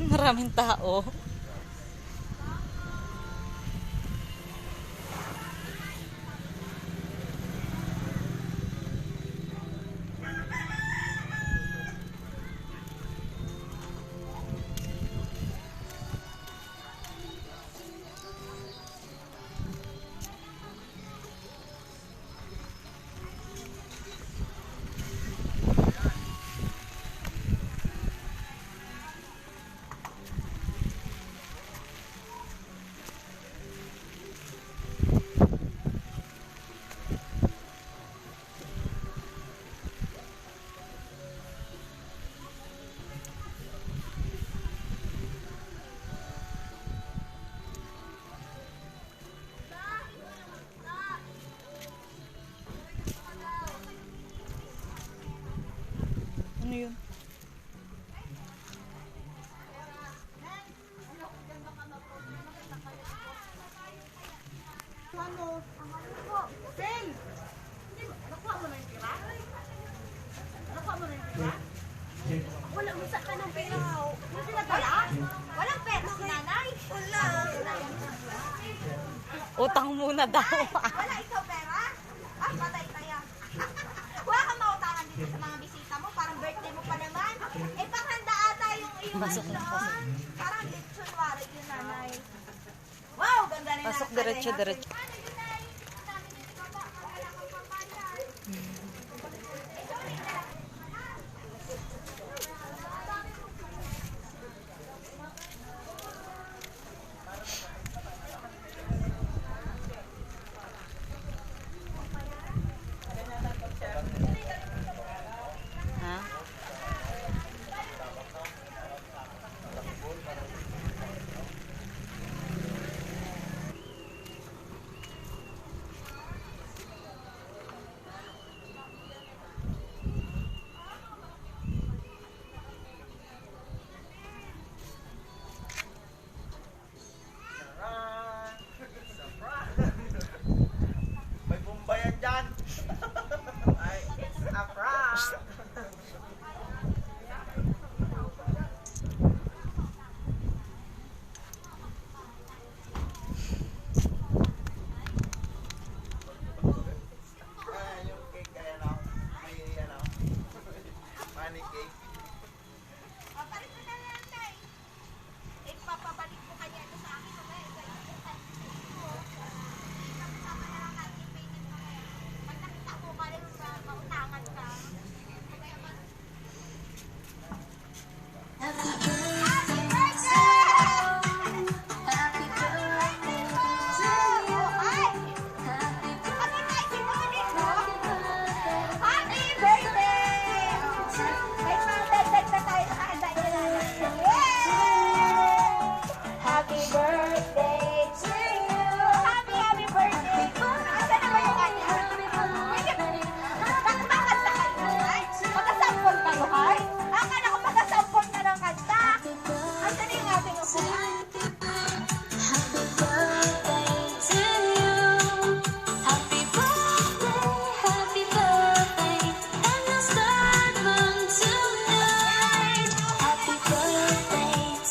Maraming tao. Ano yun? Phil! Nakuha mo na yung tira? Nakuha mo na yung tira? Wala, masa ka ng pera. Hindi sila pala? Walang pera si nanay? Wala. Utang muna daw. Wala ikaw pera? Ah, patay tayo. Wala kang mautangan dito sa mga bisita mo. Parang birthday mo pa naman. Eh, panghanda ata yung iyong Pasok na, doon. Parang lechon wari yung nanay. Wow, ganda rin Pasok diretso. Ha? May bumbayan dyan. Ay, it's a prank. Yung cake kaya na. May ano. Money cake. Papalit mo na lang, tay. Eh, papabalik ko kanya ito sa akin. Sama na lang natin yung payment mo ngayon. Pag nakita mo ka rin sa mautangan ka. Happy birthday! Hi! Ano tayo sinunod mo? Happy birthday! May pang-dagdag na tayo sa kanta niya na. Yay! Happy birthday to you! Happy birthday! Asa na ba yung kanya? Nakakanta kayo, Hay? Magkasampol kayo, Hay? Akala ko magkasampol na ng kanta. Asa na yung ating upuan?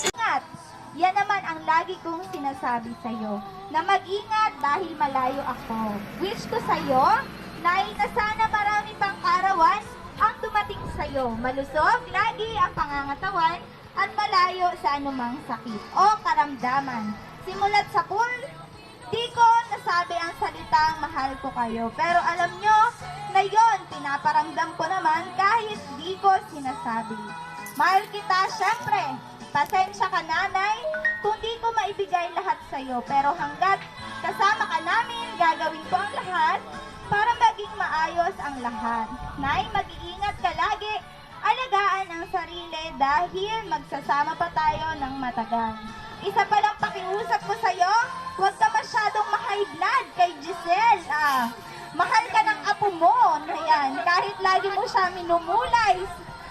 Ingat! Yan naman ang lagi kong sinasabi sa'yo, na mag-ingat dahil malayo ako. Wish ko sa'yo, na sana marami pang karawan ang dumating sa'yo. Malusog lagi ang pangangatawan at malayo sa anumang sakit o karamdaman. Simulat sa pool, di ko nasabi ang salitang mahal ko kayo. Pero alam nyo na yon, pinaparamdam ko naman kahit di ko sinasabi. Mahal kita, syempre. Pasensya ka, nanay, kung di ko maibigay lahat sa'yo. Pero hanggat kasama ka namin, gagawin ko ang lahat para maging maayos ang lahat. Nay, mag-iingat ka lagi. Alagaan ang sarili dahil magsasama pa tayo ng matagal. Isa pa lang pakiusap ko sa'yo, huwag ka masyadong ma-high blood kay Giselle. Mahal ka ng apo mo. Ayan, kahit lagi mo siya minumulay.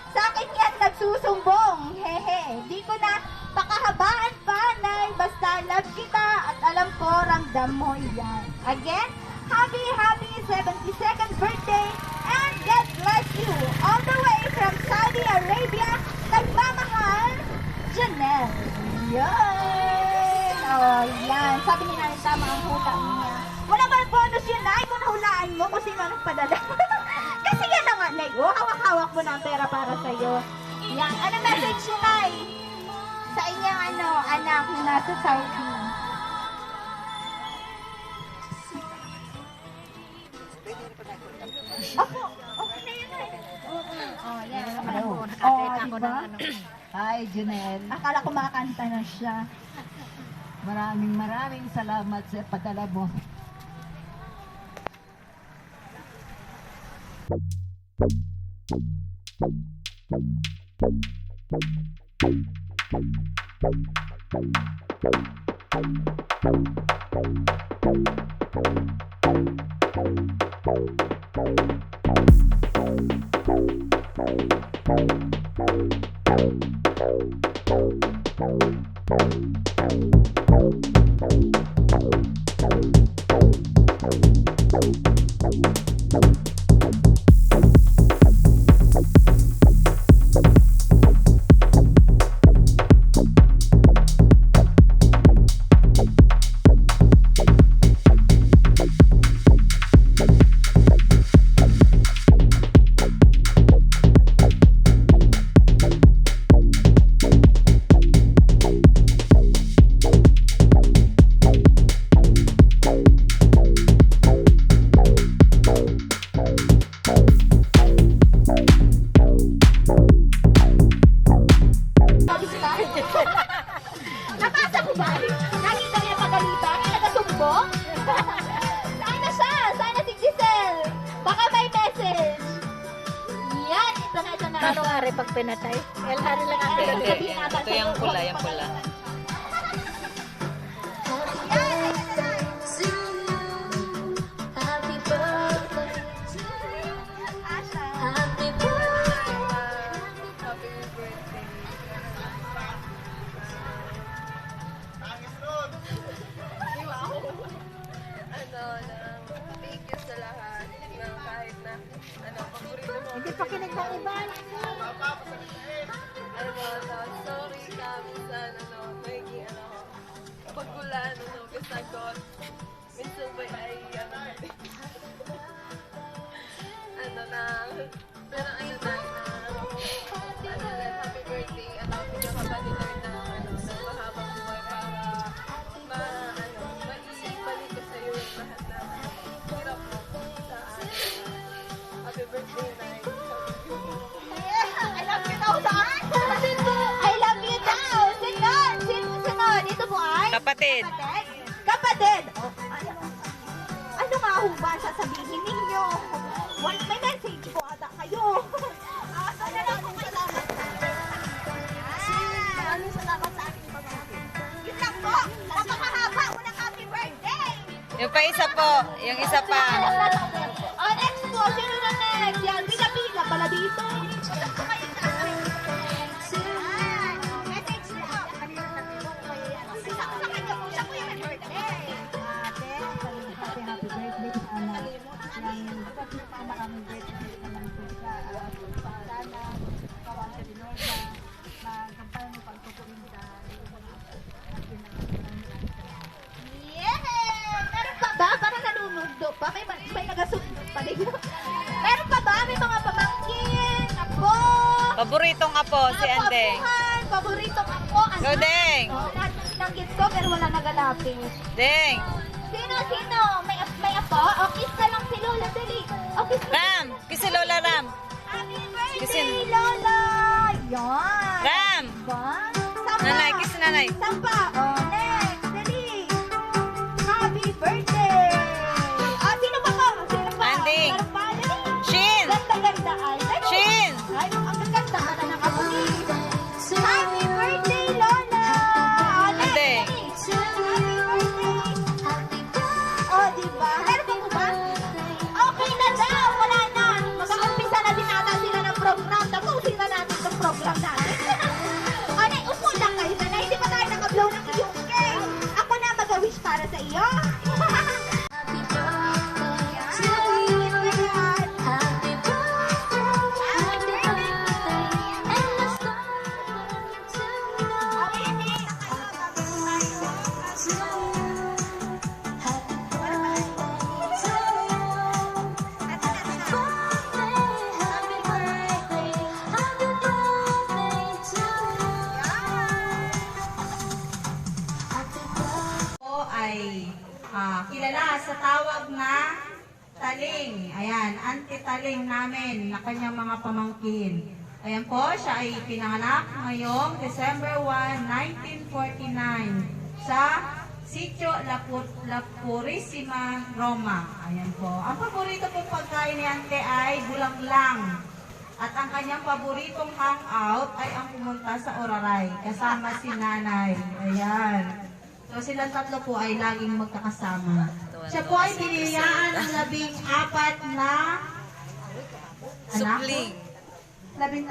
Sa akin yan nagsusumbong. Hehe, di ko na pakahabaan pa, nay. Basta love kita at alam ko ramdam mo yan. Again, happy 72nd birthday and God bless you. All the way from Saudi Arabia, nagmamahal, Janelle. Yan! Oh, yan. Sabi ni Nanay, tama ang hula niya. Wala ba bonus yun, Nay? Kung nahulaan mo kung sino ang padala. Kasi yan na nga, Nay. Oh, hawak-hawak mo na ang pera para sa'yo. Yan. Ano message niyo, Nay? Sa inyong anak na nasa Saudi. Ako, okay na yun, Nay. Oh, yan. Oh, diba? Hi, Junel. Akala ko makakanta na siya. Maraming salamat sa padala mo. Nabasa ko ba? Nakita niya pagalitan? Nagasumbong? Saan na siya? Saan na si Giselle? Baka may message. Yan, ito na. Ano nga rin pag pinatay? Elhari lang ang Hindi, pinatay. hindi. Ito yung pula, yung pula. Thank you sa lahat na kahit na paborito mo. Hindi pa kinig ng iba. Sorry ka minsan naging pagkulaan kasagot. Minsan ba ay pero happy birthday pinakabali lang na mahabang buhay para maibalik ko sa'yo yung lahat na hirap mo sa happy birthday night. I love you daw saan? I love you daw. Sunod. Ito po ay? Kapatid. Kapatid. Oh, ano nga ho ba sasabihin ninyo? May message po ata kayo. Salamat. Maraming salamat sa aking pamangkin. Yun lang po. Napakahaba. Unang happy birthday. Yung pa isa po. Yung isa pa. Oh, next po. Sino na next? Yan. Pila-pila pala dito. Message po. Isa ko sa kanya po. Siya po yung may birthday. Happy birthday sa anak. Maraming birthday naman po siya. Sana, kawan sa Dinorda, magkampal mo pagkukulinda. Yeah! Meron pa ba? Parang nanunod pa. May nagasundot pa din. Meron pa ba? May mga pamangkin, apo, Paboritong apo, si Endeng. apuhan, paboritong apo. Go, Deng! Oh, lahat ng sinanggit ko pero wala nagalapit. Deng! Sino? May apo? O kiss na lang si Lola, dali. O kiss na. Ram! Kasi Lola Ram! Happy birthday, Kissin. Lola! Yan! Ram! Ba? Saan Nanay, pa? kiss nanay. Saan pa? O, next, dali. Happy birthday! Ah, sino pa ko? Sino pa? Anding. Meron pa? Dali. Shin! Ganda ay. Dali. Shin! Ay, ang ganda ka na ng apo ni. Happy birthday, Lola! O, next, Anding. dali. Happy birthday! O, diba? Meron pa po ba? Okay na daw. Wala na. Mag-uumpisa na din ata sila ng program. Tapusin na natin itong program natin. Ano, upo lang kayo sana. Hindi pa tayo nakablow ng iyong cake. Ako na mag-wish para sa iyo. Happy birthday. kilala sa tawag na Taling. Ayan, Auntie Taling namin na kanyang mga pamangkin. Ayan po, siya ay pinanganak ngayong December 1, 1949 sa Sitio La Purisima, Roma. Ayan po. Ang paborito pong pagkain ni Auntie ay bulanglang. At ang kanyang paboritong hangout ay ang pumunta sa Oraray kasama si nanay. Ayan. So silang tatlo po ay laging magkakasama. Siya po ay biniyaan ng 14 na anak. Supling. 13.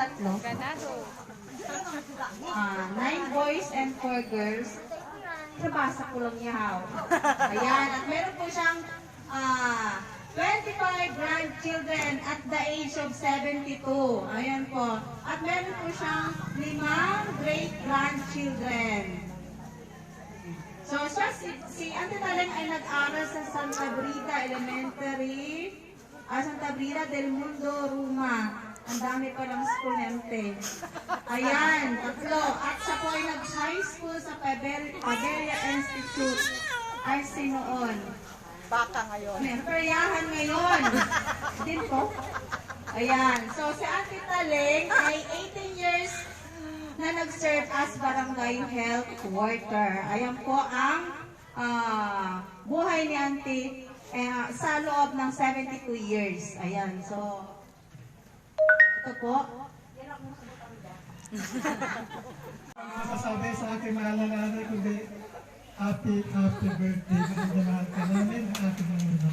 9 boys and 4 girls. Nabasa ko lang yaw. Ayan. At meron po siyang 25 grandchildren at the age of 72. Ayan po. At meron po siyang 5 great-grandchildren. So, siya, si Auntie Taling ay nag-aral sa Santa Brida Elementary, Santa Brida del Mundo, Roma. Ang dami pa lang school ni Auntie. Ayan, 3. At siya po ay nag-high school sa Pabelia Institute. Ay, sinoon. Baka ngayon. Peryahan ngayon. Din po. Ayan. So, si Auntie Taling ay 18 years na nag-serve as barangay health worker. Ayan po ang buhay ni Auntie sa loob ng 72 years. Ayan. So, ito po. Masasabi sa aking mahal na nanay, kundi happy birthday. Magandang ka namin ang aking mga.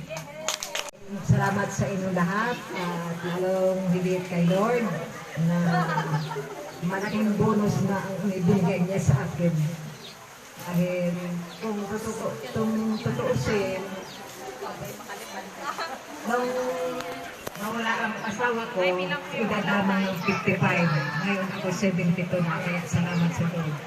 Salamat sa inyo lahat at lalong higit kay Lord na malaking bonus na ang ibigay niya sa akin. Dahil kung tutuusin, nung nawala ang asawa ko, edad naman ng 55. Ngayon ako 72 na, kaya salamat sa Lord.